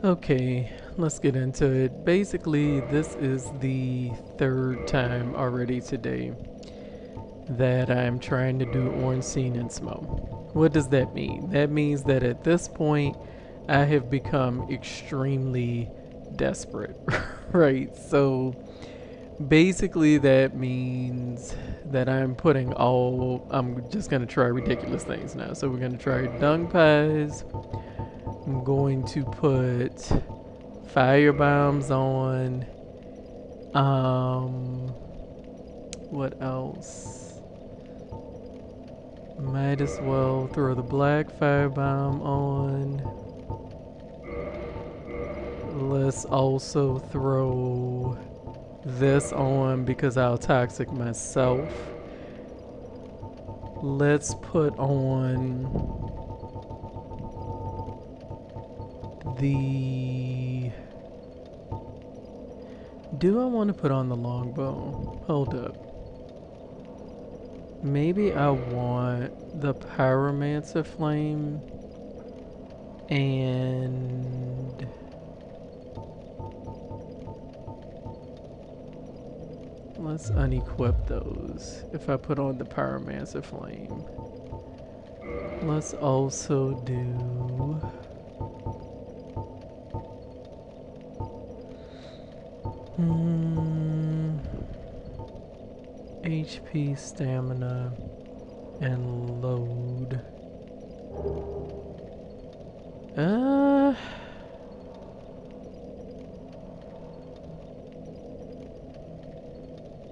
Okay, let's get into it. Basically, this is the third time already today that I'm trying to do Ornstein and Smough. What does that mean? That means that at this point, I have become extremely desperate, right? So basically, that means that I'm just gonna try ridiculous things now. So we're gonna try dung pies. I'm going to put fire bombs on. Um, what else? Might as well throw the black firebomb on. Let's also throw this on because I'll toxic myself. Let's put on the... Do I want to put on the longbow? Hold up. Maybe I want the pyromancer flame and let's unequip those. If I put on the pyromancer flame, let's also do HP, stamina, and load.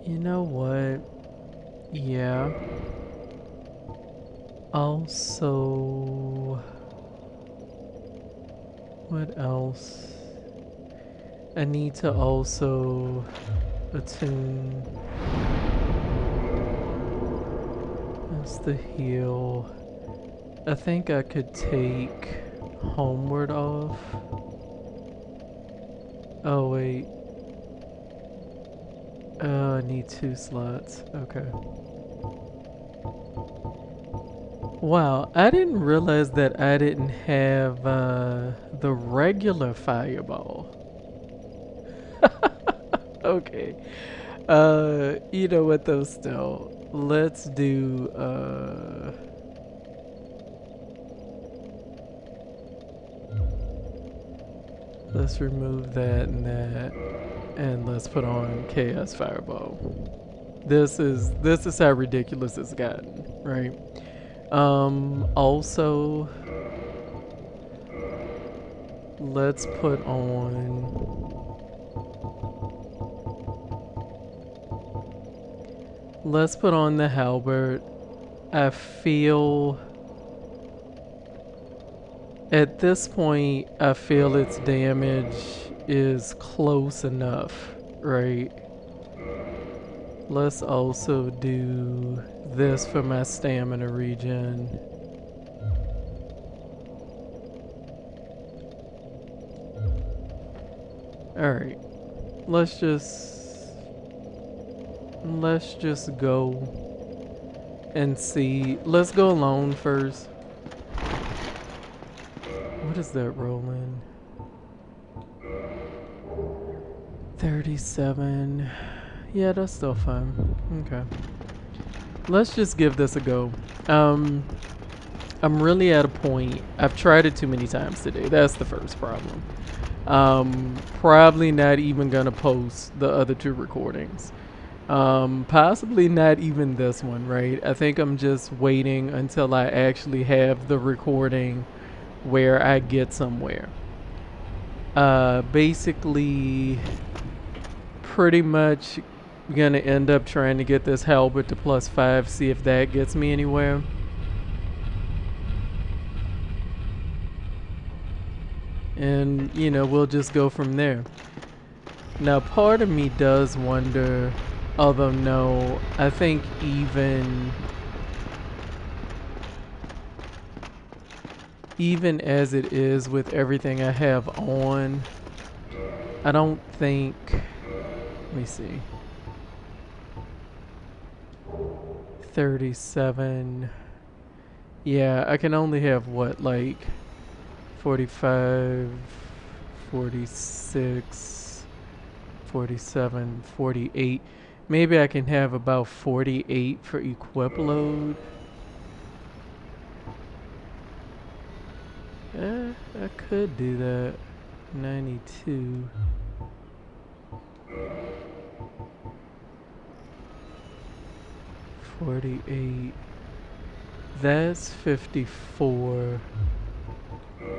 You know what? Yeah. Also, what else? I need to also attune. That's the heal. I think I could take homeward off. Oh wait. I need 2 slots. Okay. Wow, I didn't realize that I didn't have the regular fireball. Okay. You know what though, still. Let's do let's remove that and that, and let's put on Chaos Fireball. This is how ridiculous it's gotten, right? Also, let's put on the halberd. I feel at this point, I feel its damage is close enough, right? Let's also do this for my stamina regen. Alright. Let's just go and see. Let's go alone first. What is that rolling? 37. Yeah, that's still fine. Okay. Let's just give this a go. I'm really at a point. I've tried it too many times today. That's the first problem. Probably not even gonna post the other 2 recordings. Possibly not even this one, right? I think I'm just waiting until I actually have the recording where I get somewhere. Basically, pretty much gonna end up trying to get this halberd to +5, see if that gets me anywhere. And, you know, we'll just go from there. Now, part of me does wonder, although no, I think even as it is with everything I have on, I don't think, let me see, 37, yeah, I can only have what, like 45, 46, 47, 48. Maybe I can have about 48 for equip load. I could do that. 92. $48. That's 54.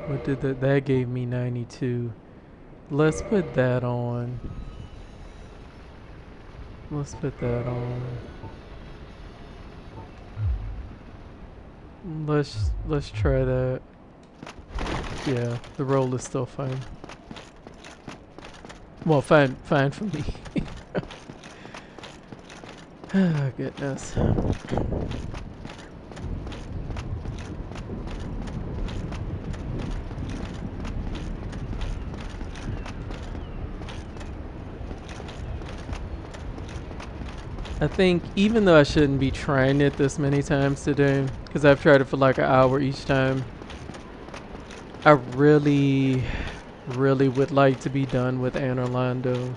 What did that gave me 92. Let's put that on. Let's put that on. Let's try that. Yeah, the roll is still fine. Well, fine for me. Oh, goodness. I think even though I shouldn't be trying it this many times today, because I've tried it for like an hour each time, I really would like to be done with Anne Orlando.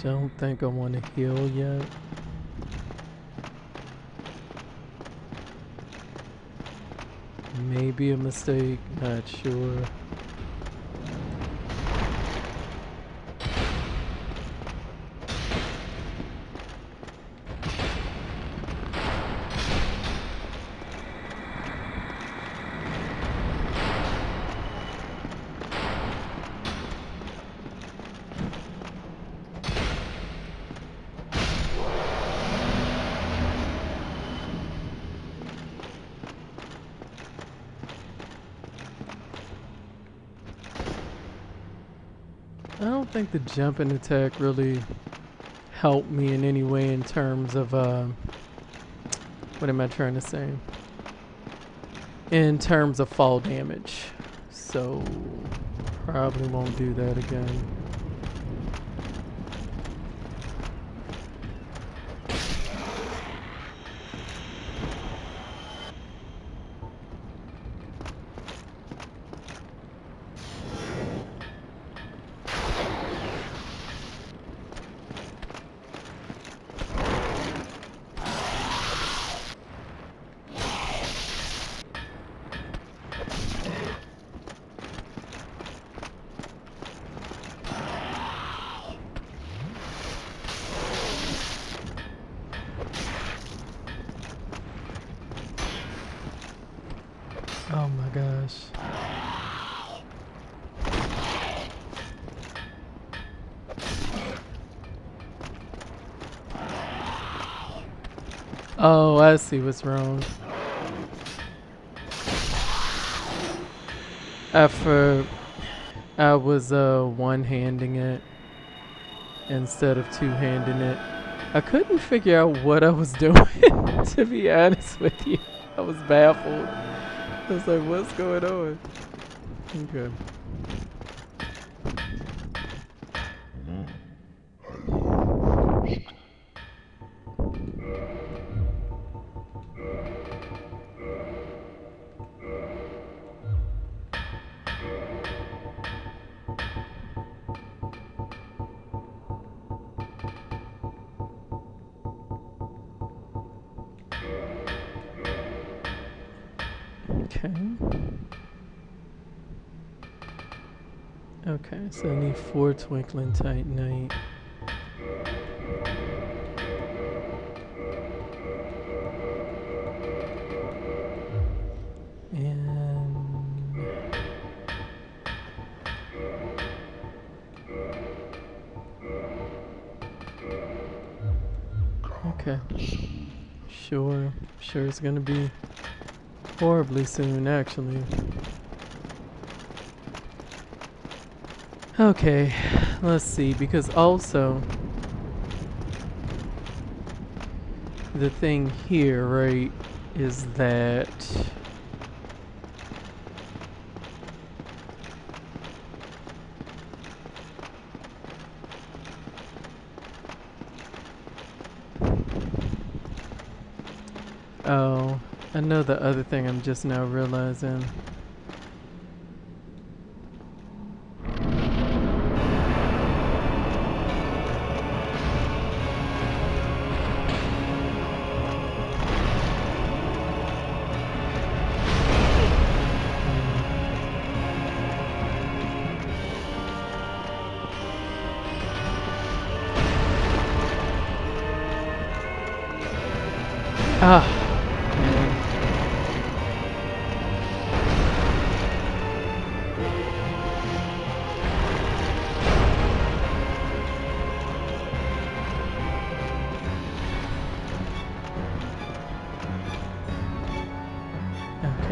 Don't think I want to heal yet. Maybe a mistake, not sure. I don't think the jumping attack really helped me in any way in terms of, what am I trying to say? In terms of fall damage. So, probably won't do that again. Oh my gosh. Oh, I see what's wrong. I was one-handing it instead of two-handing it. I couldn't figure out what I was doing, to be honest with you. I was baffled. I was like, what's going on? Okay. Okay. Okay, so I need 4 Twinkling Titanite. Okay. Sure it's gonna be horribly soon, actually. Okay, let's see, because also the thing here, right, is that oh, I know the other thing I'm just now realizing. Ah, man. Okay.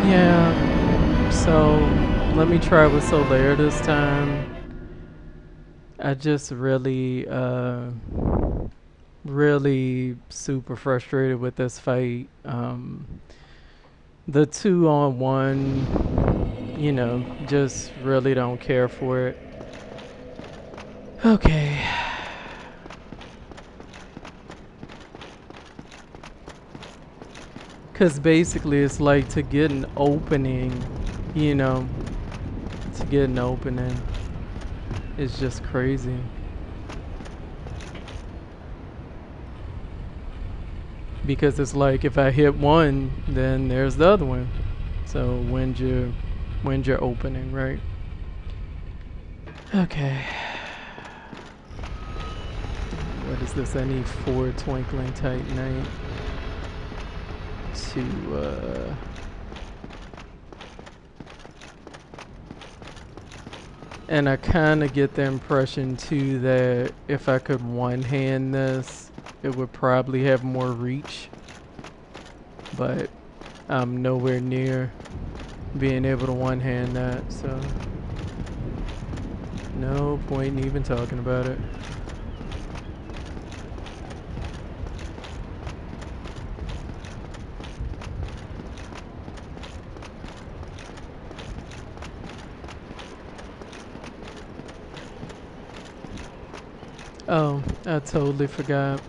Yeah, so let me try with Solaire this time. I just really super frustrated with this fight. The 2-on-1, just really don't care for it. Okay. Because basically it's like to get an opening, you know, to get an opening is just crazy. Because it's like if I hit one, then there's the other one. So when's your opening, right? Okay. What is this? I need 4 Twinkling Titanite to and I kind of get the impression too that if I could one-hand this, it would probably have more reach. But I'm nowhere near being able to one-hand that, so no point in even talking about it. Oh, I totally forgot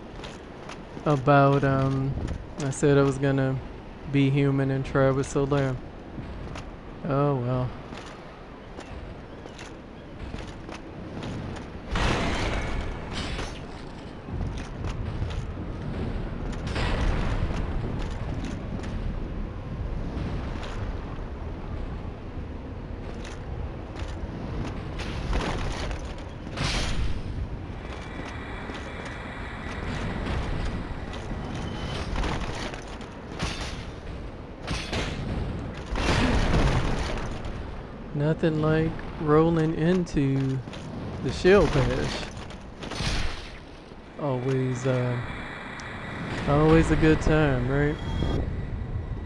about, I said I was gonna be human and try with Solaire. Oh well. Nothing like rolling into the shield bash. Always, always a good time, right?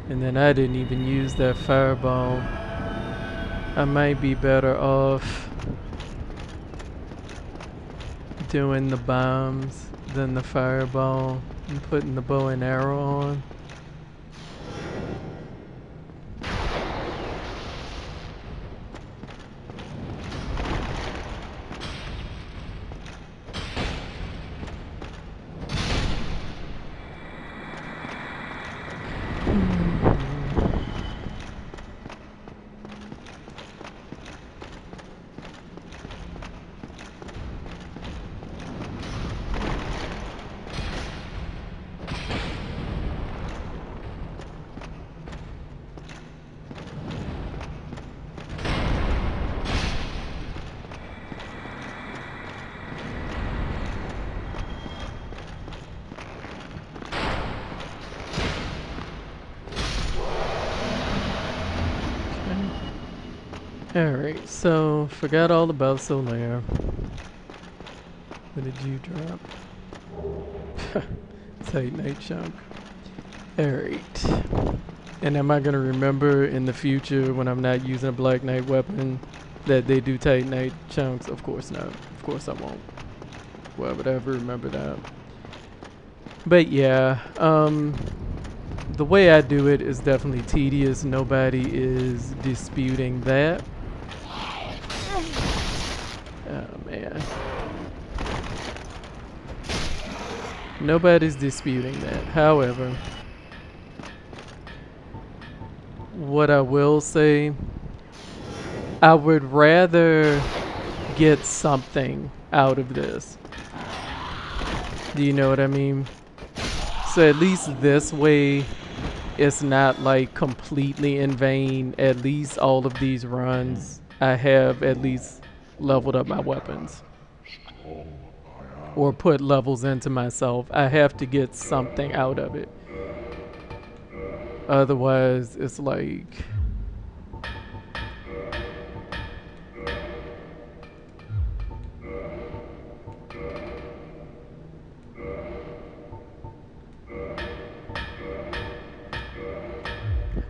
And then I didn't even use that fireball. I might be better off doing the bombs than the fireball and putting the bow and arrow on. Alright, so forgot all about Solaire. What did you drop? Titanite chunk. Alright. And am I gonna remember in the future when I'm not using a Black Knight weapon that they do Titanite chunks? Of course not. Of course I won't. Why would I ever remember that? But yeah, the way I do it is definitely tedious. Nobody is disputing that. Oh man. Nobody's disputing that. However, what I will say, I would rather get something out of this. Do you know what I mean? So at least this way, it's not like completely in vain. At least all of these runs, I have at least leveled up my weapons. Or put levels into myself. I have to get something out of it. Otherwise, it's like...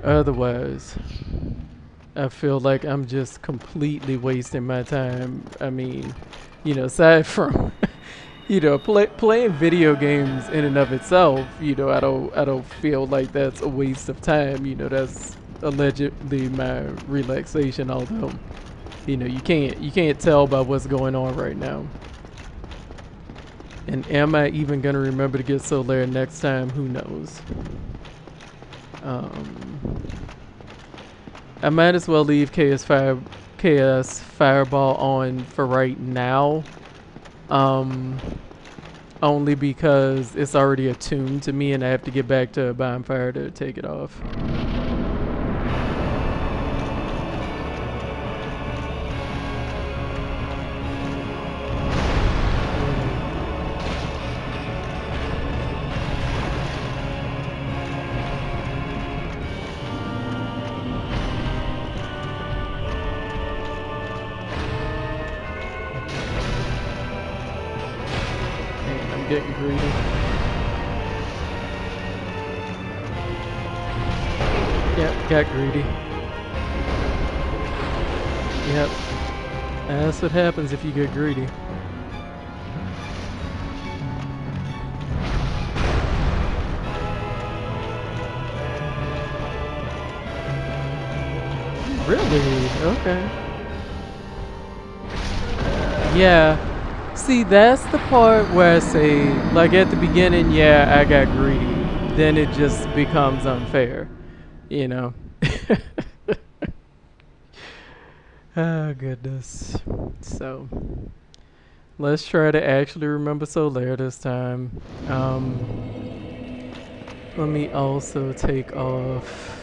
Otherwise, I feel like I'm just completely wasting my time. I mean, you know, aside from, you know, playing video games in and of itself, you know, I don't feel like that's a waste of time. You know, that's allegedly my relaxation. Although, you know, you can't tell by what's going on right now. And am I even gonna remember to get Solaire next time? Who knows? I might as well leave KS Fireball on for right now. Only because it's already attuned to me and I have to get back to Bonfire to take it off. Getting greedy. Yep, got greedy. Yep. That's what happens if you get greedy. Really? Okay. Yeah. See, that's the part where I say, like at the beginning, yeah, I got greedy. Then it just becomes unfair, you know? Oh, goodness. So, let's try to actually remember Solaire this time. Let me also take off,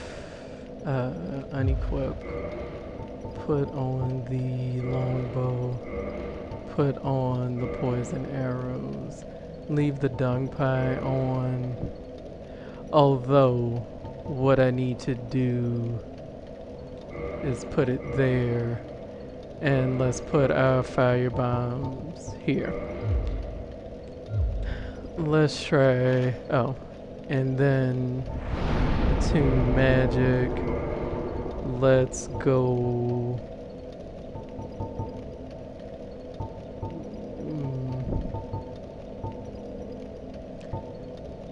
unequip, put on the longbow. Put on the poison arrows, leave the dung pie on, although what I need to do is put it there And let's put our fire bombs here. Let's try, oh, and then tune magic. Let's go.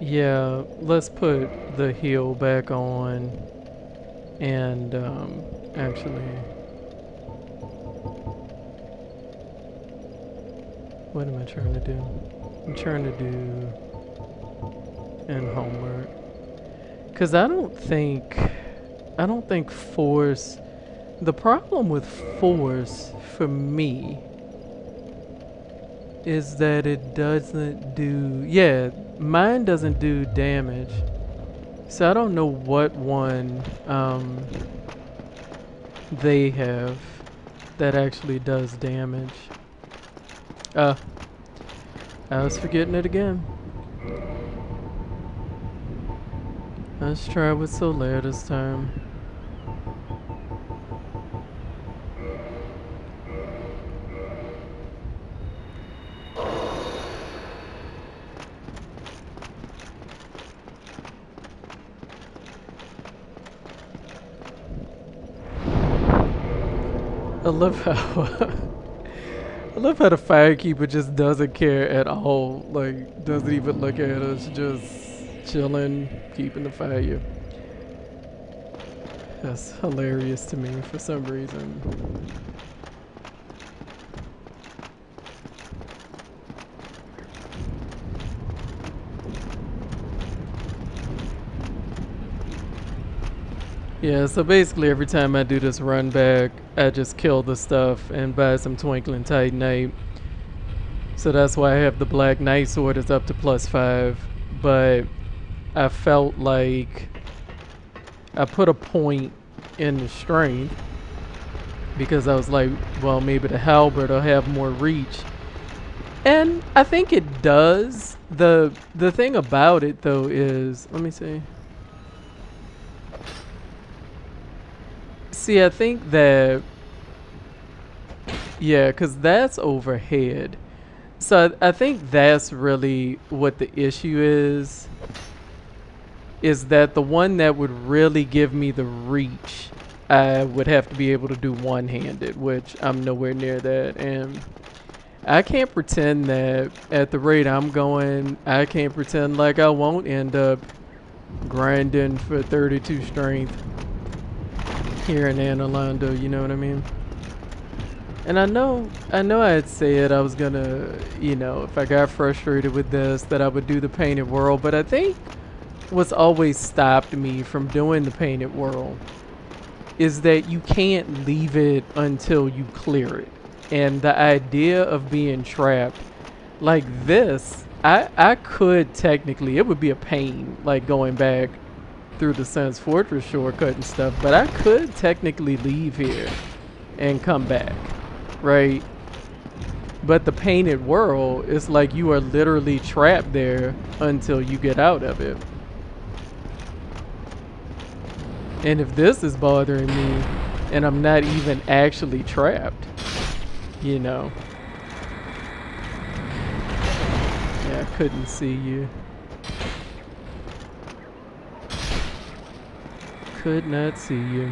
Yeah, let's put the heal back on. And actually, what am I trying to do? I'm trying to do in homework. Cause I don't think force, the problem with force for me is that it doesn't do, yeah, mine doesn't do damage. So I don't know what one they have that actually does damage. I was forgetting it again. Let's try with Solaire this time. I love how I love how the firekeeper just doesn't care at all. Like, doesn't even look at us, just chilling, keeping the fire. That's hilarious to me for some reason. Yeah, so basically every time I do this run back, I just kill the stuff and buy some Twinkling Titanite. So that's why I have the Black Knight Sword is up to +5. But I felt like I put a point in the strength because I was like, well, maybe the halberd will have more reach. And I think it does. The thing about it though is, let me see. See, I think that, yeah, because that's overhead. So I think that's really what the issue is that the one that would really give me the reach, I would have to be able to do one-handed, which I'm nowhere near that. And I can't pretend that at the rate I'm going, I can't pretend like I won't end up grinding for 32 strength here in Analondo, you know what I mean? And I know I had said I was gonna, you know, if I got frustrated with this, that I would do the painted world, but I think what's always stopped me from doing the painted world is that you can't leave it until you clear it. And the idea of being trapped like this, I could technically, it would be a pain, like going back through the Sun's Fortress shortcut and stuff, but I could technically leave here and come back, right? But the painted world is like you are literally trapped there until you get out of it. And if this is bothering me and I'm not even actually trapped, you know. Yeah, I couldn't see you. Could not see you.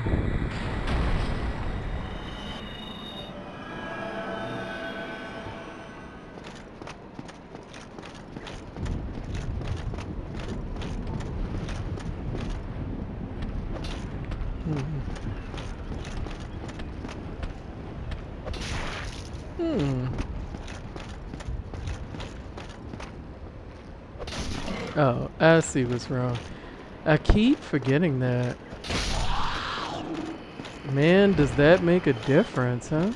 Oh, I see what's wrong. I keep forgetting that. Man, does that make a difference, huh?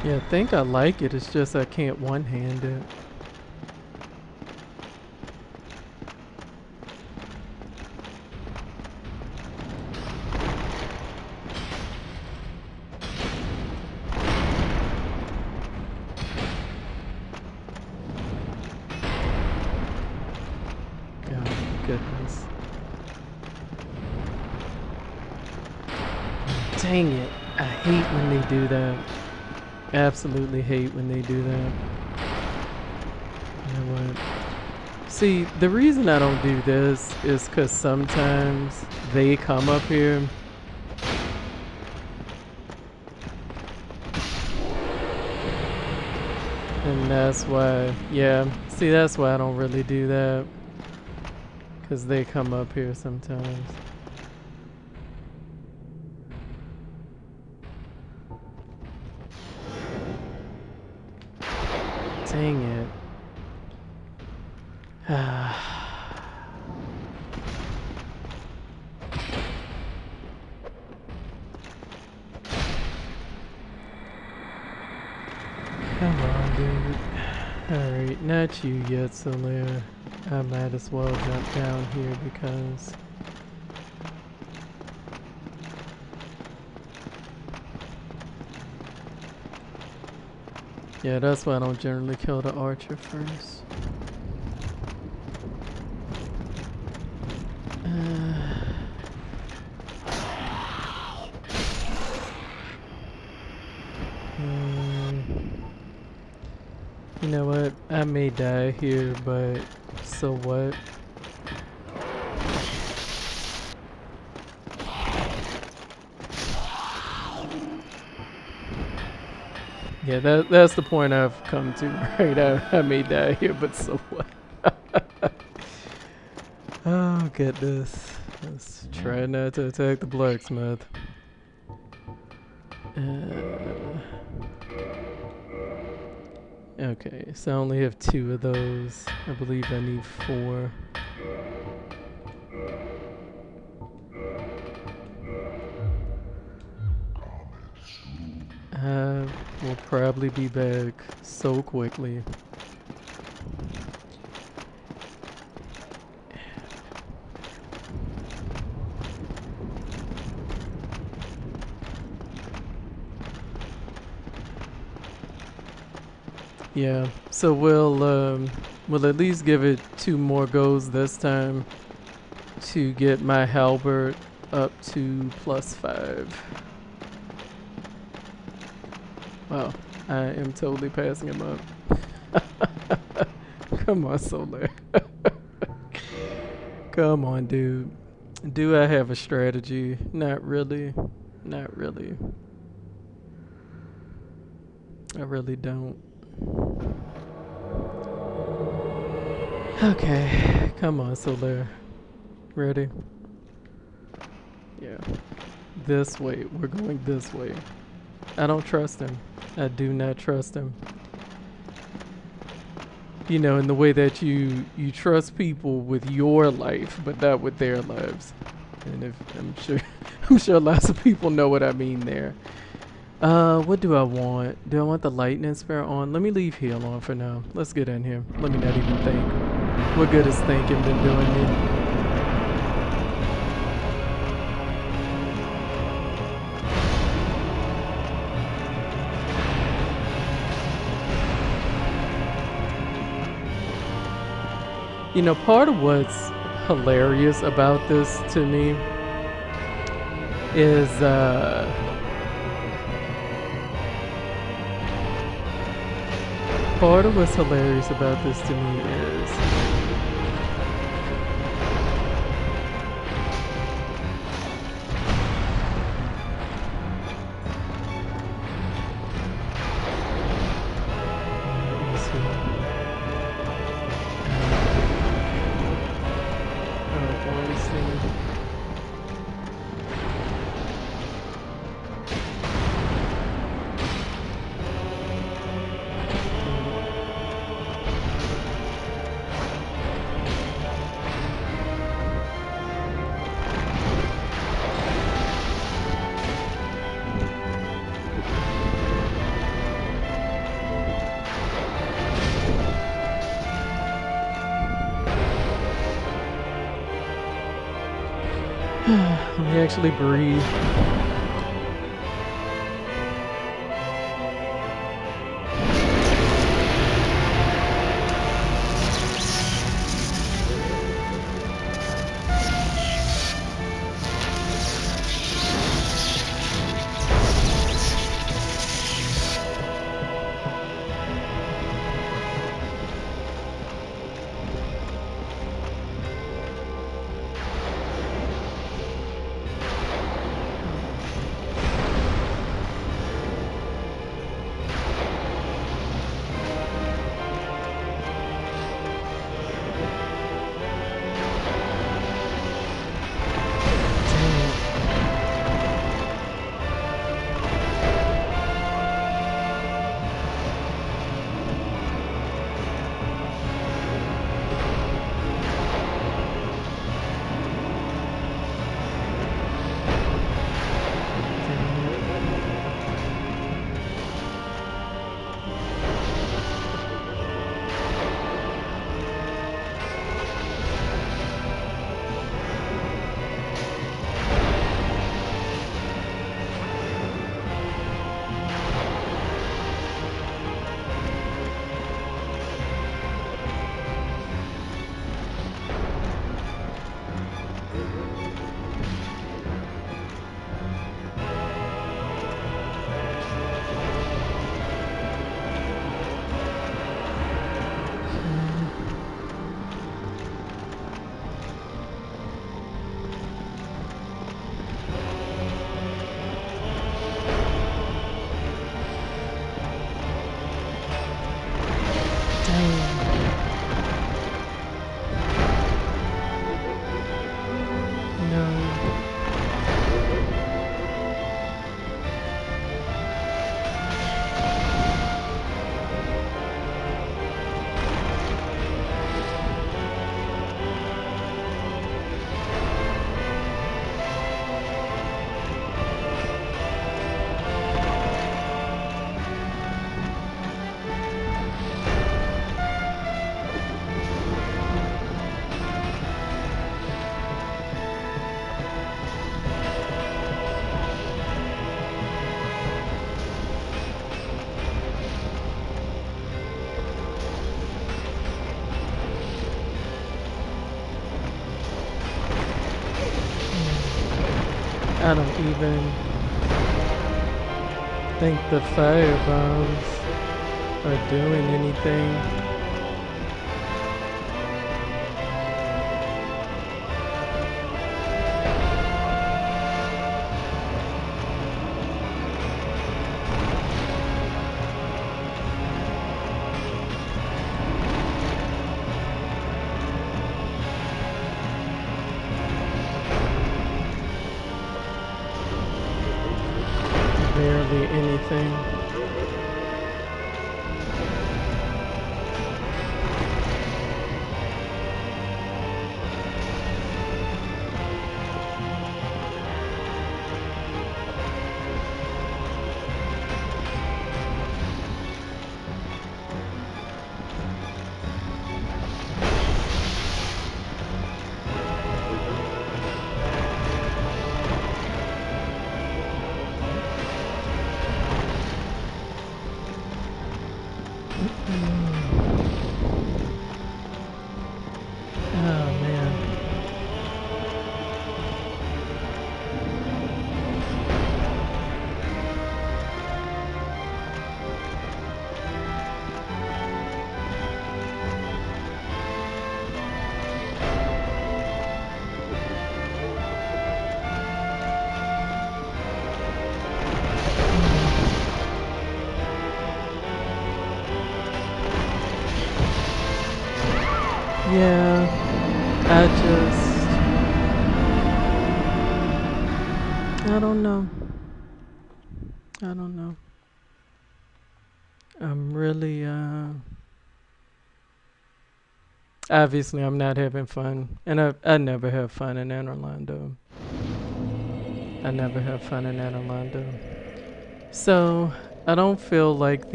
Yeah, I think I like it. It's just I can't one-hand it. goodness. Dang it. I hate when they do that. Absolutely hate when they do that. You know what? See, the reason I don't do this is because sometimes they come up here and that's why, yeah, see, that's why I don't really do that. Because they come up here sometimes. Dang it. Come on, dude. Alright, not you yet, Solaire. I might as well jump down here because... yeah, that's why I don't generally kill the archer first. You know what? I may die here, but so what? Yeah, that's the point I've come to, right? I may die here, but so what? Oh, goodness. Let's try not to attack the blacksmith. Okay, so I only have 2 of those. I believe I need 4. I will probably be back so quickly. Yeah, so we'll at least give it 2 more goes this time to get my halberd up to +5. Wow, I am totally passing him up. Come on, Solar. Come on, dude. Do I have a strategy? Not really. Not really. I really don't. Okay, come on, Solar. Ready? Yeah. This way. We're going this way. I don't trust him. I do not trust him. You know, in the way that you trust people with your life, but not with their lives. And if I'm sure lots of people know what I mean there. What do I want? Do I want the lightning spare on? Let me leave heal on for now. Let's get in here. Let me not even think. What good is thinking than doing me? You know, part of what's hilarious about this to me is part of what's hilarious about this to me is let me actually breathe. I don't even think the fire bombs are doing anything. Barely anything. Oh man. Yeah, I don't know. I don't know. I'm really, obviously I'm not having fun. And I never have fun in Orlando. I never have fun in Orlando. So, I don't feel like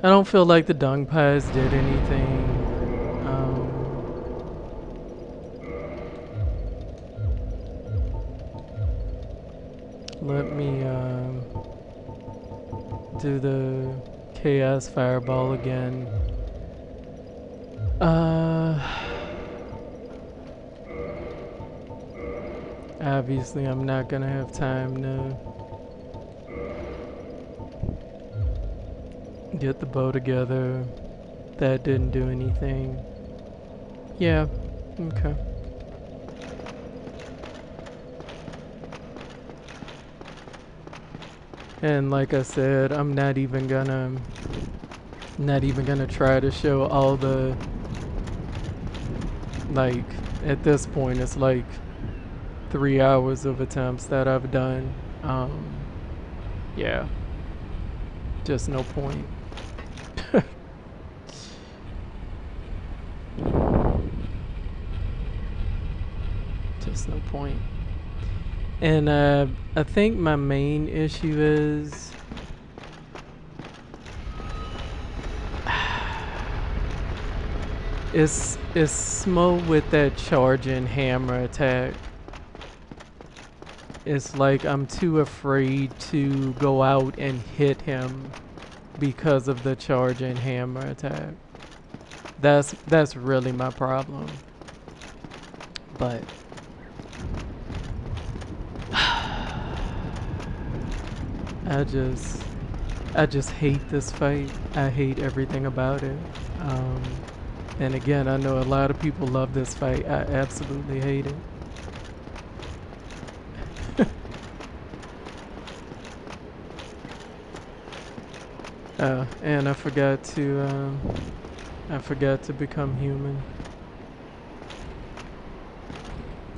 I don't feel like the dung pies did anything. Let me do the chaos fireball again. Obviously I'm not gonna have time to get the bow together. That didn't do anything. Yeah, okay. And like I said, I'm not even gonna try to show all the, like, at this point it's like 3 hours of attempts that I've done. Yeah, just no point. Just no point. And I think my main issue is Smough with that charging hammer attack. It's like I'm too afraid to go out and hit him because of the charging hammer attack. That's really my problem. But I just hate this fight. I hate everything about it. And again, I know a lot of people love this fight. I absolutely hate it. And I forgot to become human.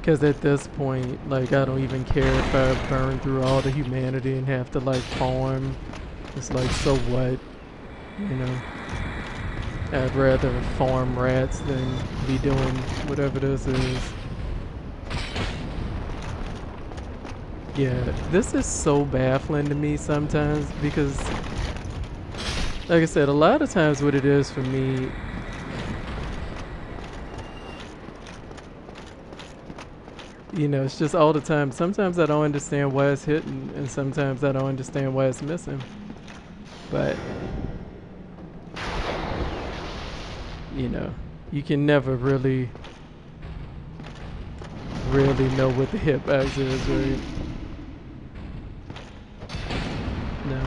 Because at this point, like, I don't even care if I burn through all the humanity and have to, like, farm. It's like, so what? You know? I'd rather farm rats than be doing whatever this is. Yeah, this is so baffling to me sometimes because, like I said, a lot of times what it is for me, you know, it's just all the time. Sometimes I don't understand why it's hitting, and sometimes I don't understand why it's missing. But, you know, you can never really really know what the hitbox is, right? No.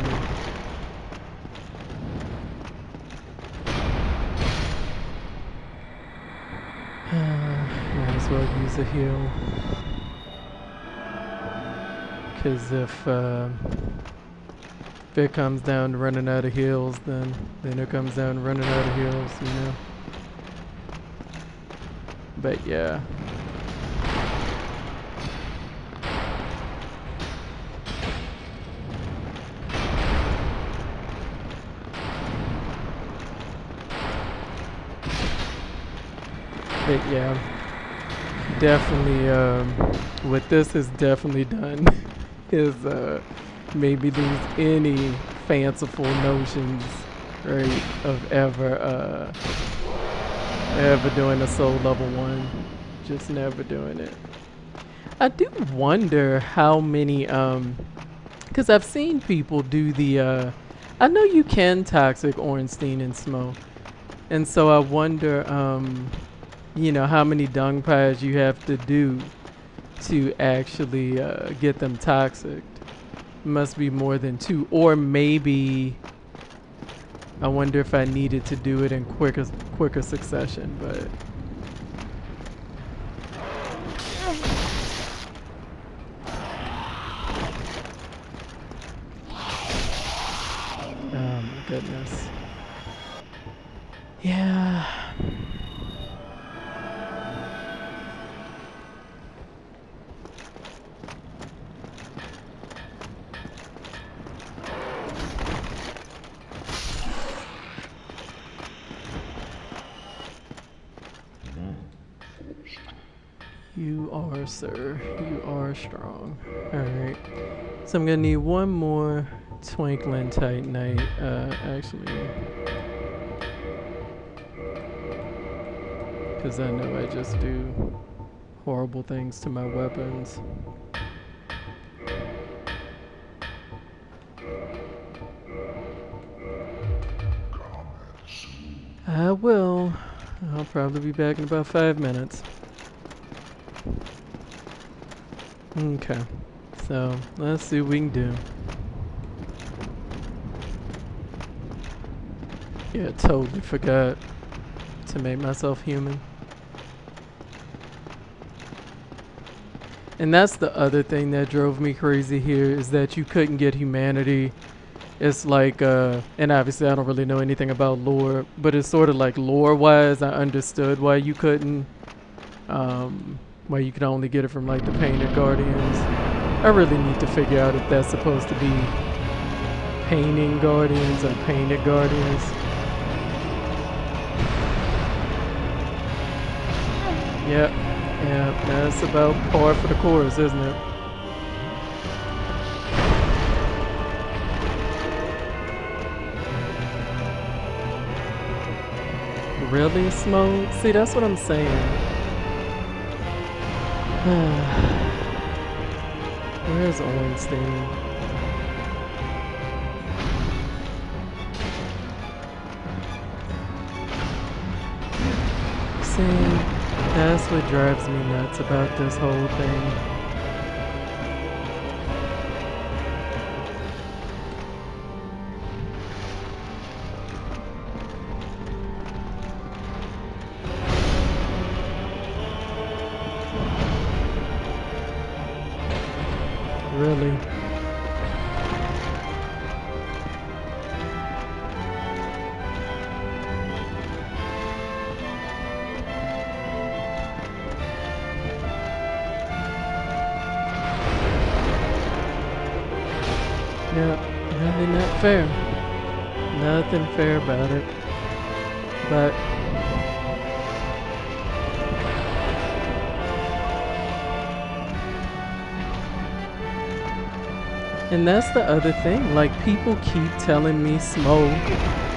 Might as well use a heal. Because if it comes down to running out of heals, then it comes down to running out of heals, you know? But yeah. But yeah, definitely, what this has definitely done is maybe lose any fanciful notions, right, of ever doing a soul level 1. Just never doing it. I do wonder how many, because I've seen people do the, I know you can toxic Ornstein and Smough, and so I wonder, you know, how many dung pies you have to do to actually get them toxic. Must be more than 2, or maybe I wonder if I needed to do it in quicker succession, but oh my goodness. Yeah. You are, sir. You are strong. Alright. So I'm gonna need one more Twinkling Titanite. Actually. Because I know I just do horrible things to my weapons. I will. I'll probably be back in about 5 minutes. Okay. So, let's see what we can do. Yeah, totally forgot to make myself human. And that's the other thing that drove me crazy here, is that you couldn't get humanity. It's like, and obviously I don't really know anything about lore, but it's sort of like lore-wise, I understood why you couldn't, why you could only get it from like the Painted Guardians. I really need to figure out if that's supposed to be Painting Guardians or Painted Guardians. Yep, yeah, that's about par for the course, isn't it? Really, Smough? See, that's what I'm saying. Where's Ornstein? See, that's what drives me nuts about this whole thing. Really? Yeah, really not fair. Nothing fair about it. But and that's the other thing, like people keep telling me Smough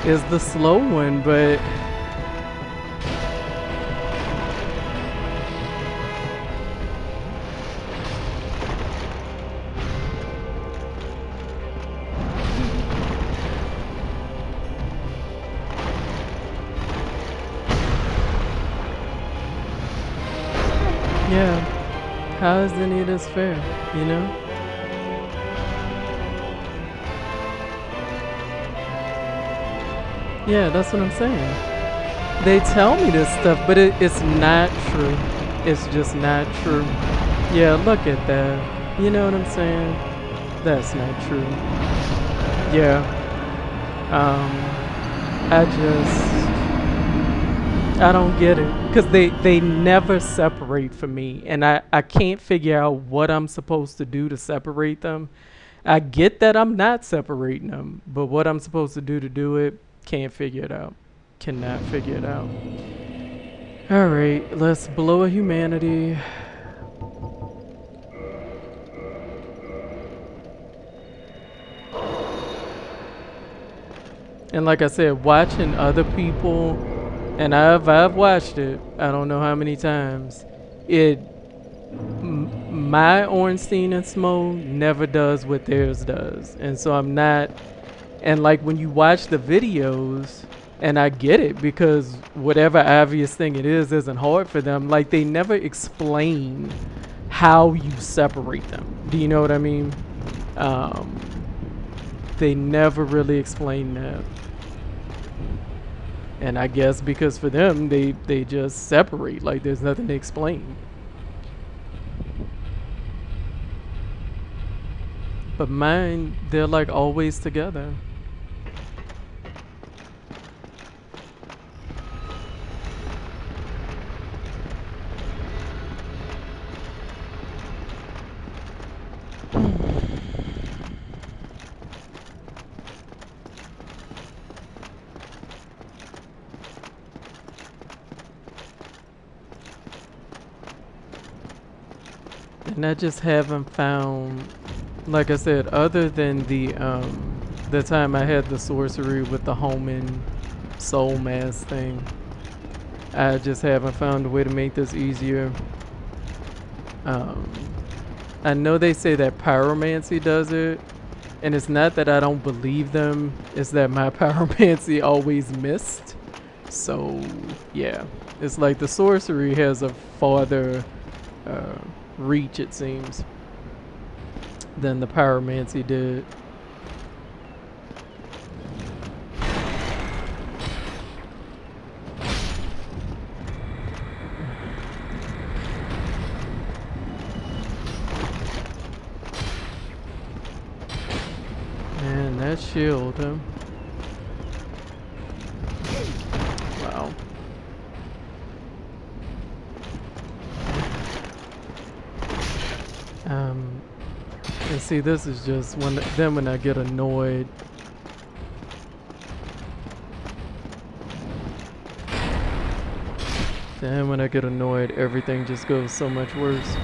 is the slow one, but yeah, How is any of this fair, you know? Yeah, that's what I'm saying. They tell me this stuff, but it's not true. It's just not true. Yeah, look at that. You know what I'm saying? That's not true. Yeah. I don't get it. Because they never separate for me. And I can't figure out what I'm supposed to do to separate them. I get that I'm not separating them, but what I'm supposed to do it, can't figure it out. Cannot figure it out. Alright, let's blow a humanity. And like I said, watching other people, and I've watched it. I don't know how many times. My Ornstein and Smough never does what theirs does, and so I'm not. And like when you watch the videos, and I get it because whatever obvious thing it is isn't hard for them. Like they never explain how you separate them. Do you know what I mean? They never really explain that. And I guess because for them, they just separate. Like there's nothing to explain. But mine, they're like always together. And I just haven't found, like I said, other than the time I had the sorcery with the Homan soul mass thing, I just haven't found a way to make this easier. I know they say that pyromancy does it, and it's not that I don't believe them, it's that my pyromancy always missed. So yeah, it's like the sorcery has a farther reach, it seems, than the pyromancy did. Man, that shield, huh? Wow. And see, this is just when I get annoyed. Then when I get annoyed, everything just goes so much worse.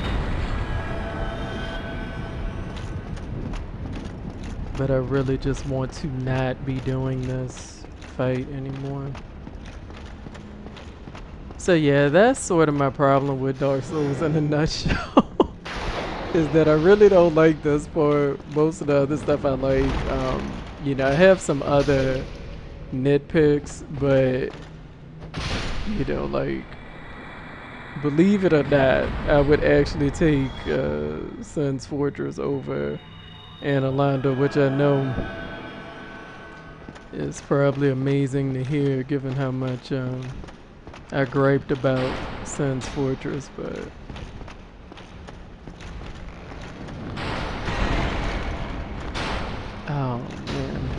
But I really just want to not be doing this fight anymore. So yeah, that's sort of my problem with Dark Souls in a nutshell. Is that I really don't like this part. Most of the other stuff I like. You know, I have some other nitpicks, but you know, like, believe it or not, I would actually take Sun's Fortress over Analanda, which I know is probably amazing to hear given how much I griped about Sun's Fortress, but oh man.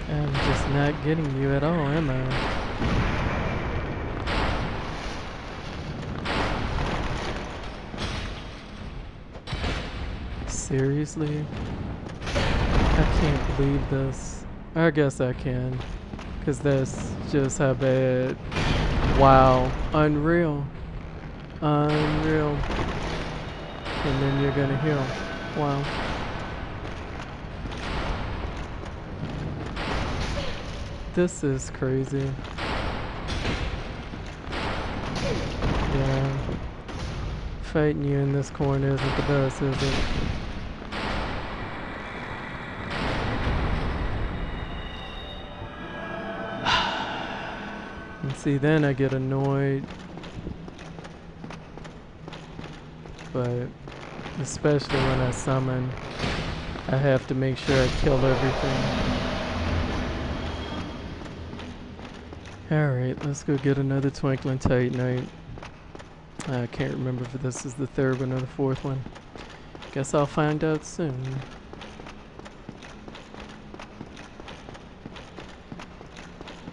I'm just not getting you at all, am I? Seriously? I can't believe this. I guess I can. Because that's just how bad. Wow. Unreal. Unreal. And then you're gonna heal. Wow. This is crazy. Yeah. fighting you in this corner isn't the best, is it? And see, then I get annoyed. But especially when I summon, I have to make sure I kill everything. Alright, let's go get another Twinkling Titanite. I can't remember if this is the third one or the fourth one. Guess I'll find out soon.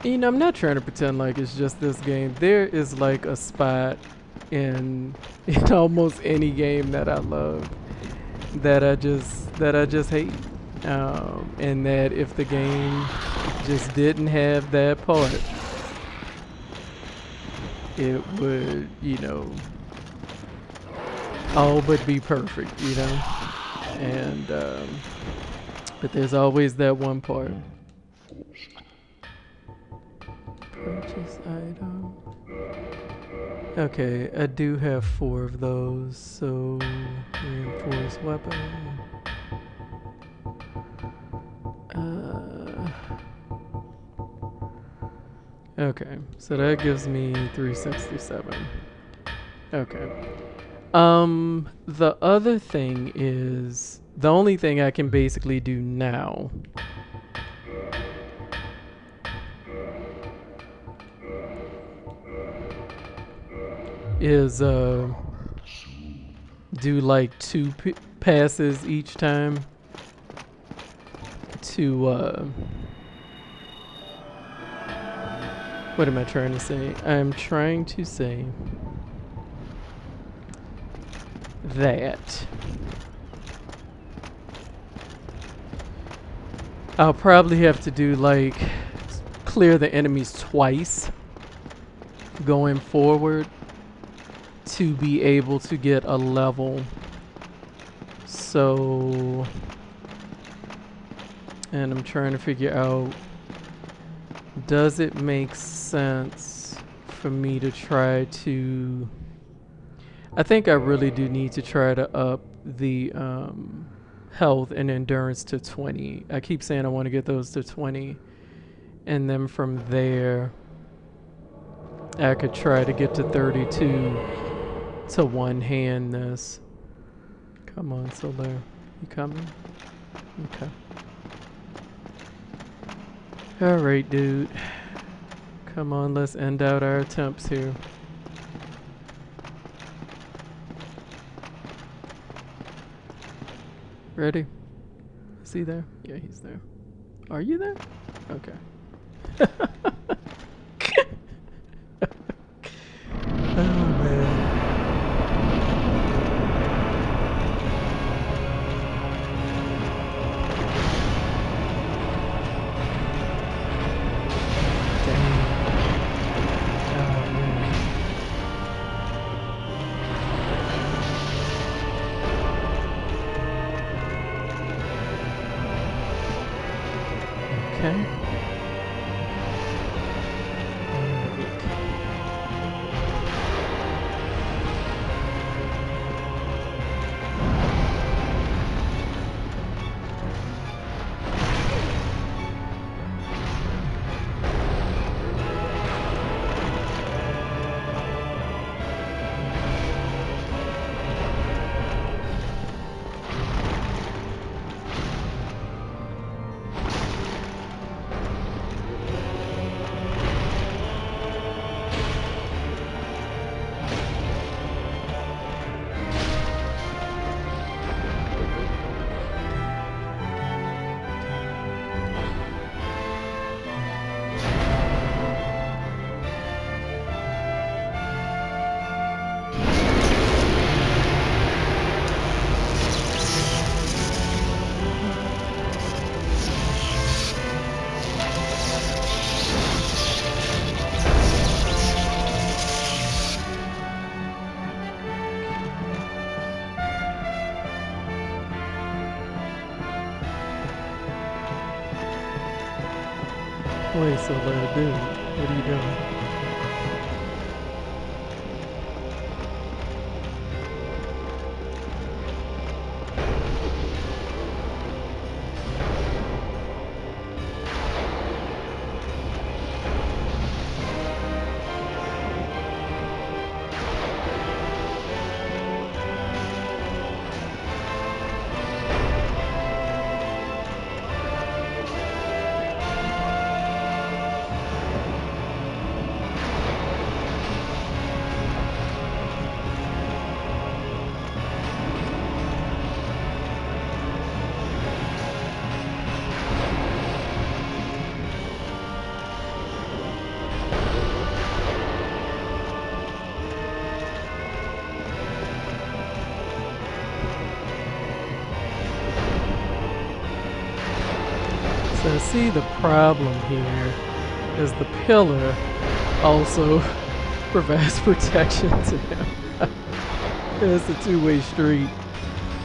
You know, I'm not trying to pretend like it's just this game. There is like a spot in almost any game that I love that I just hate. And that if the game just didn't have that part, it would, you know, all but be perfect, you know. And but there's always that one part. Purchase item. Okay, I do have 4 of those, so reinforced weapon. Okay, so that gives me 367. Okay. The other thing is, the only thing I can basically do now is do like 2 passes each time to what am I trying to say? I'm trying to say that I'll probably have to do like clear the enemies twice going forward to be able to get a level. So, and I'm trying to figure out, does it make sense for me to try to, I think I really do need to try to up the health and endurance to 20. I keep saying I want to get those to 20, and then from there I could try to get to 32 to one-hand this. Come on, Solar. You coming? Okay. Alright, dude. Come on, let's end out our attempts here. Ready? Is he there? Yeah, he's there. Are you there? Okay. Oh, man. Wait, so dude, what are you doing? see, the problem here is the pillar also provides protection to him. It's a two-way street,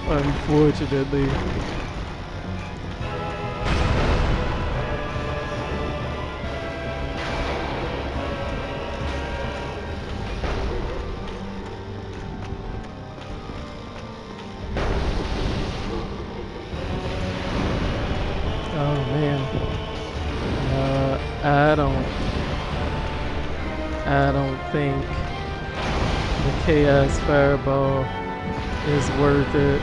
unfortunately. Oh man. I don't think the Chaos Fireball is worth it.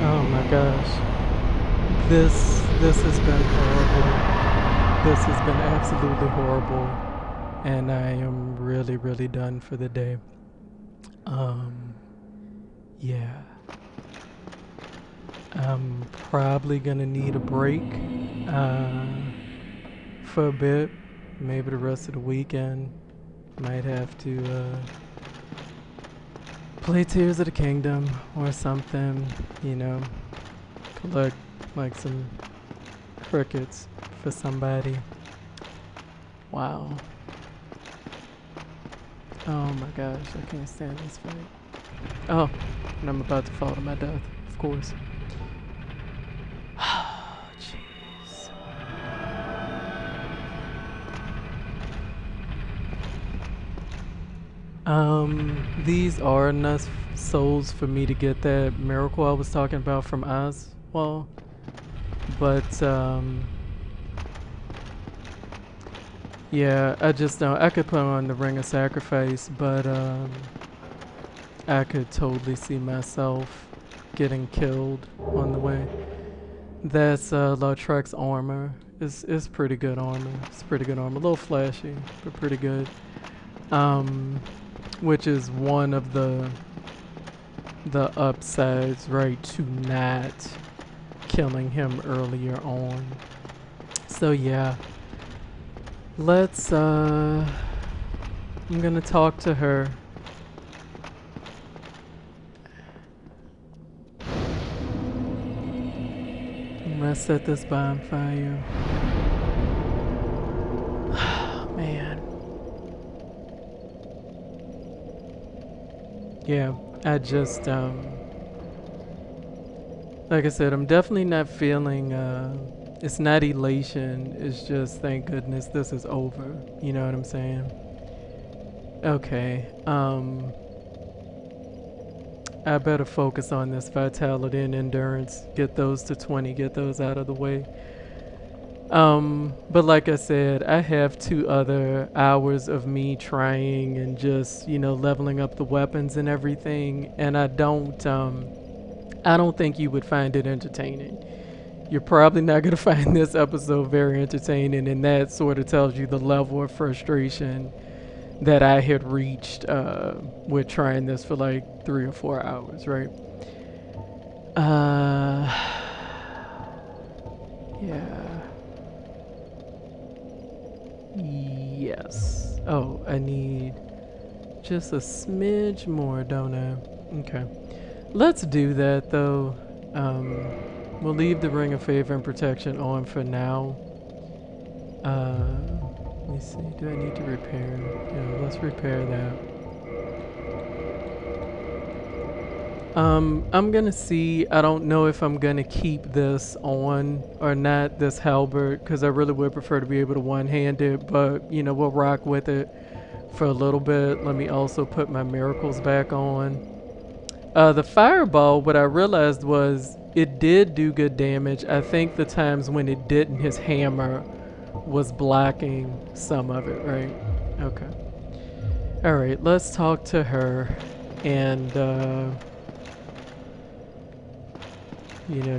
Oh my gosh. This has been horrible. This has been absolutely horrible. And I am really done for the day. Yeah. I'm probably gonna need a break for a bit. Maybe the rest of the weekend. Might have to play Tears of the Kingdom or something, you know. Collect like some crickets for somebody. Wow. Oh my gosh, I can't stand this fight. Oh, and I'm about to fall to my death, of course. Jeez. These are enough souls for me to get that miracle I was talking about from Oswald. But, yeah, I just don't. I could put on the Ring of Sacrifice, but, I could totally see myself getting killed on the way. That's Lautrec's armor. It's pretty good armor. It's pretty good armor. A little flashy, but pretty good. Which is one of the upsides, right, to not killing him earlier on. So yeah. Let's I'm gonna talk to her. I'm gonna set this bonfire. Man. Yeah, I just, like I said, I'm definitely not feeling, it's not elation. It's just, thank goodness this is over. You know what I'm saying? Okay. I better focus on this vitality and endurance. Get those to 20. Get those out of the way. But like I said, I have 2 other hours of me trying and just, leveling up the weapons and everything. And I don't think you would find it entertaining. You're probably not going to find this episode very entertaining, and that sort of tells you the level of frustration that I had reached with trying this for like 3 or 4 hours, right? Yeah. Yes. Oh, I need just a smidge more, don't I? Okay. Let's do that though. We'll leave the Ring of Favor and Protection on for now. Let me see. Do I need to repair? Yeah, let's repair that. I'm gonna see. I don't know if I'm gonna keep this on or not, this halberd, because I really would prefer to be able to one-hand it, but we'll rock with it for a little bit. Let me also put my miracles back on. The fireball, what I realized was it did do good damage. I think the times when it didn't, his hammer was blocking some of it, right? Okay. All right, let's talk to her and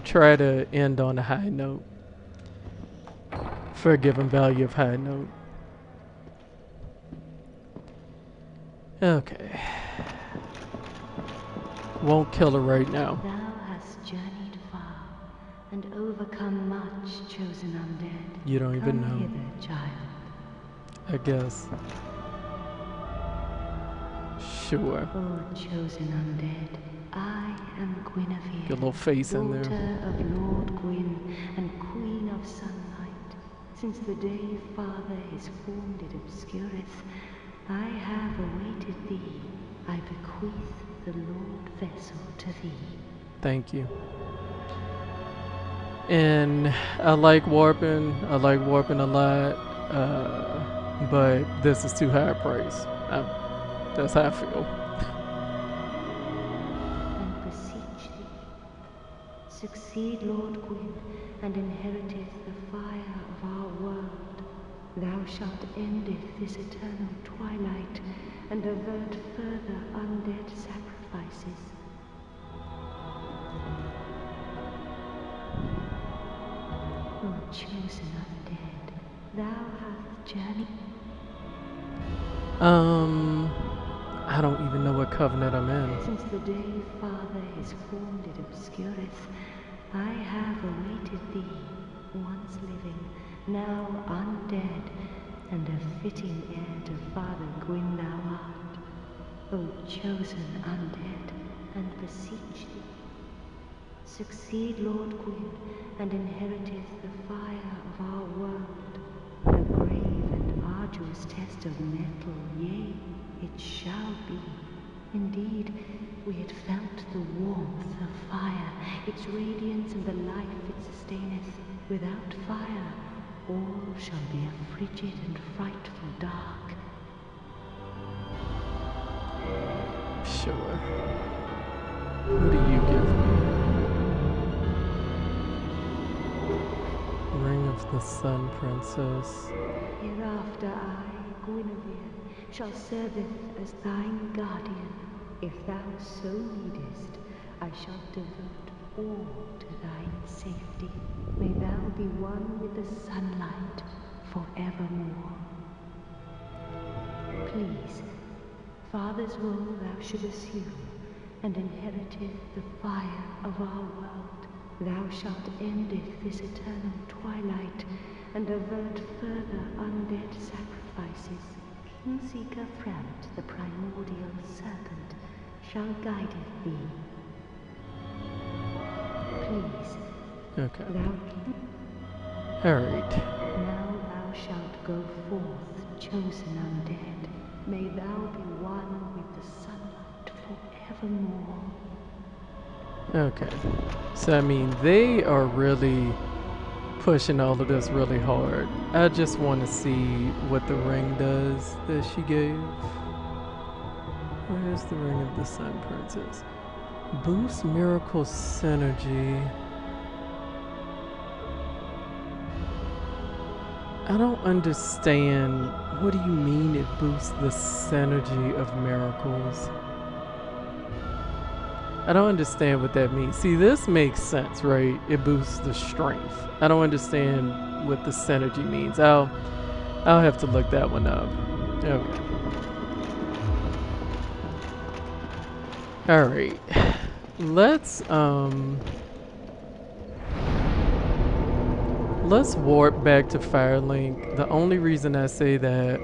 try to end on a high note for a given value of high note. Okay. Won't kill her right now. Thou hast journeyed far and overcome much, chosen undead. You don't even know. Come hither, child. I guess. Sure. Oh, chosen undead, I am Guinevere, Get a little face in there. daughter of Lord Gwyn and Queen of Sunlight. Since the day Father his form did obscureth, I have awaited thee. I bequeath the Lord vessel to thee. Thank you. And I like warping. I like warping a lot. But this is too high a price. That's how I feel. And beseech thee, succeed Lord Gwyn, and inheriteth the fire of our world. Thou shalt endeth this eternal twilight, and avert further undead sacrifices. O chosen undead, thou hast journeyed. I don't even know what covenant I'm in. Since the day Father his form did obscureth, I have awaited thee, once living, now undead, and a fitting heir to Father Gwyn thou art. O chosen undead, and beseech thee, succeed Lord Gwyn, and inheriteth the fire of our world, the grave and arduous test of metal, yea, it shall be. Indeed, we had felt the warmth of fire, its radiance and the life it sustaineth. Without fire, all shall be a frigid and frightful dark. Sure. What do you give me? Ring of the Sun Princess. Hereafter I, Guinevere, shall serveth as thine guardian. If thou so needest, I shall devote all to thine safety. May thou be one with the sunlight forevermore. Please, Father's role thou should assume, and inheriteth the fire of our world. Thou shalt endeth this eternal twilight, and avert further undead sacrifices. King Seeker Framt, the primordial serpent, shall guideth thee. Please, Okay. thou Alright. now thou shalt go forth, chosen undead. May thou be one with the sunlight evermore. Okay. So, I mean, they are really pushing all of this really hard. I just want to see what the ring does that she gave. Where's the ring of the Sun Princess? Boost miracle synergy. I don't understand. What do you mean it boosts the synergy of miracles? I don't understand what that means. See, this makes sense, right? It boosts the strength. I don't understand what the synergy means. I'll have to look that one up. Okay. All right. Let's warp back to Firelink. The only reason I say that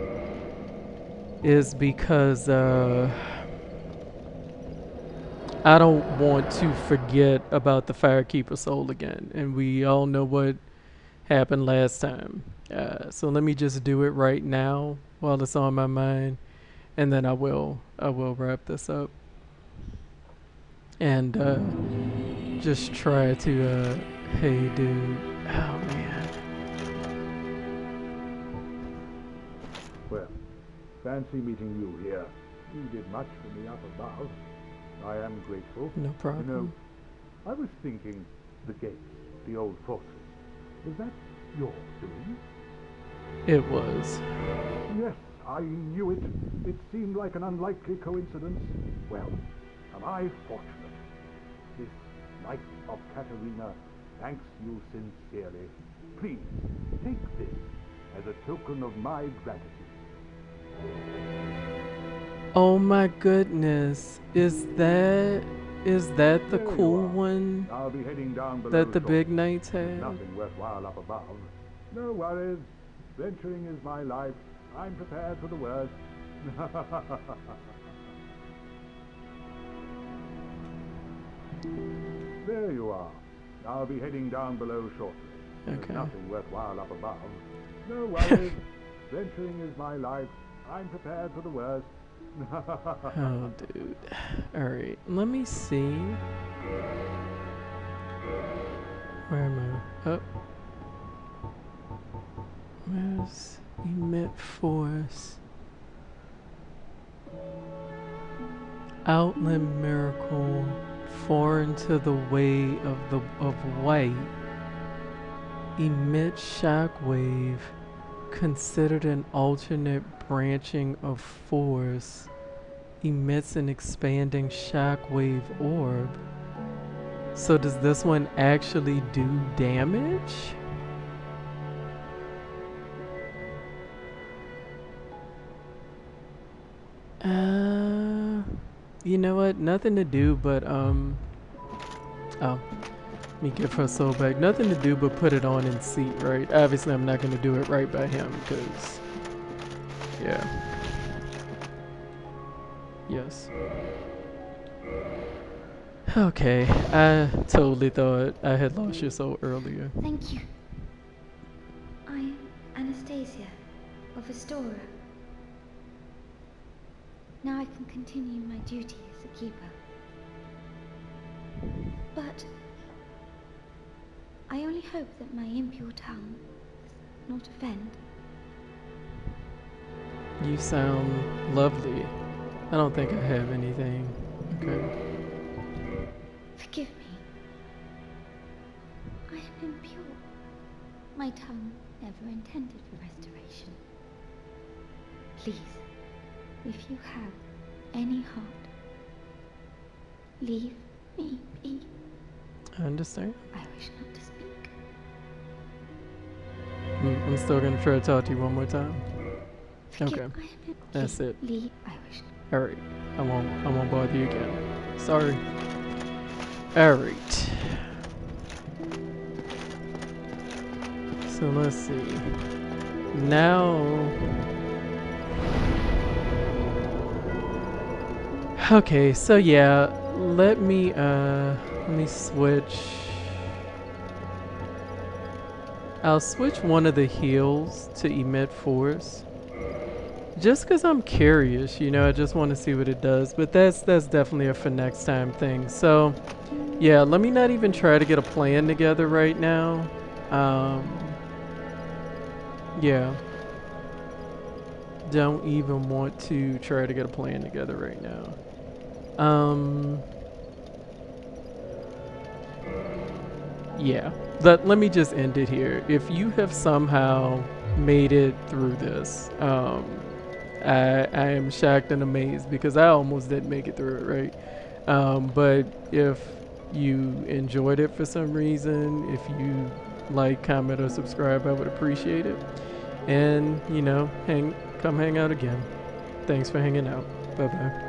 is because I don't want to forget about the Firekeeper soul again, and we all know what happened last time. So let me just do it right now while it's on my mind, and then I will wrap this up and just try to hey dude. Oh man. Well, fancy meeting you here. You did much for me up above. I am grateful. No problem. You know, I was thinking, the gates, the old fortress, was that your doing? It was. Yes, I knew it. It seemed like an unlikely coincidence. Well, am I fortunate? This Knight of Katarina thanks you sincerely. Please, take this as a token of my gratitude. Oh my goodness. Is that the There cool you are. one I'll be heading down below that the shortly. big knights There's had? nothing worthwhile up above. No worries. Venturing is my life. I'm prepared for the worst. There you are. I'll be heading down below shortly. There's Okay. nothing worthwhile up above. No worries. Venturing is my life. I'm prepared for the worst. Oh, dude. Alright, let me see. Where am I? Oh. Where's Emit Force? Outland Miracle. Foreign to the way of white. Emit Shockwave. Considered an alternate branching of force. Emits an expanding shockwave orb. So does this one actually do damage? You know what? Nothing to do but oh, let me give her soul back. Nothing to do but put it on in seat, right? Obviously, I'm not gonna do it right by him because, yeah. Yes. Okay, I totally thought I had lost your soul earlier. Thank you. I am Anastasia of Astoria. Now I can continue my duty as a keeper. But I only hope that my impure tongue does not offend. You sound lovely. I don't think I have anything. Okay. Forgive me. I am impure. My tongue never intended for restoration. Please, if you have any heart, leave me be. I understand. I wish not to speak. I'm still gonna try to talk to you one more time. Forgive, Okay. I am That's it. Leave. I wish. Alright. I won't bother you again. Sorry. Alright. So let's see. Now okay, so yeah, let me switch. I'll switch one of the heals to emit force. Just because I'm curious, you know, I just want to see what it does. But that's definitely a for next time thing. So, yeah, let me not even try to get a plan together right now. Yeah, don't even want to try to get a plan together right now. Yeah, let me just end it here. If you have somehow made it through this, I am shocked and amazed because I almost didn't make it through it, right? But if you enjoyed it for some reason, if you like, comment, or subscribe, I would appreciate it. And, you know, come hang out again. Thanks for hanging out. Bye bye.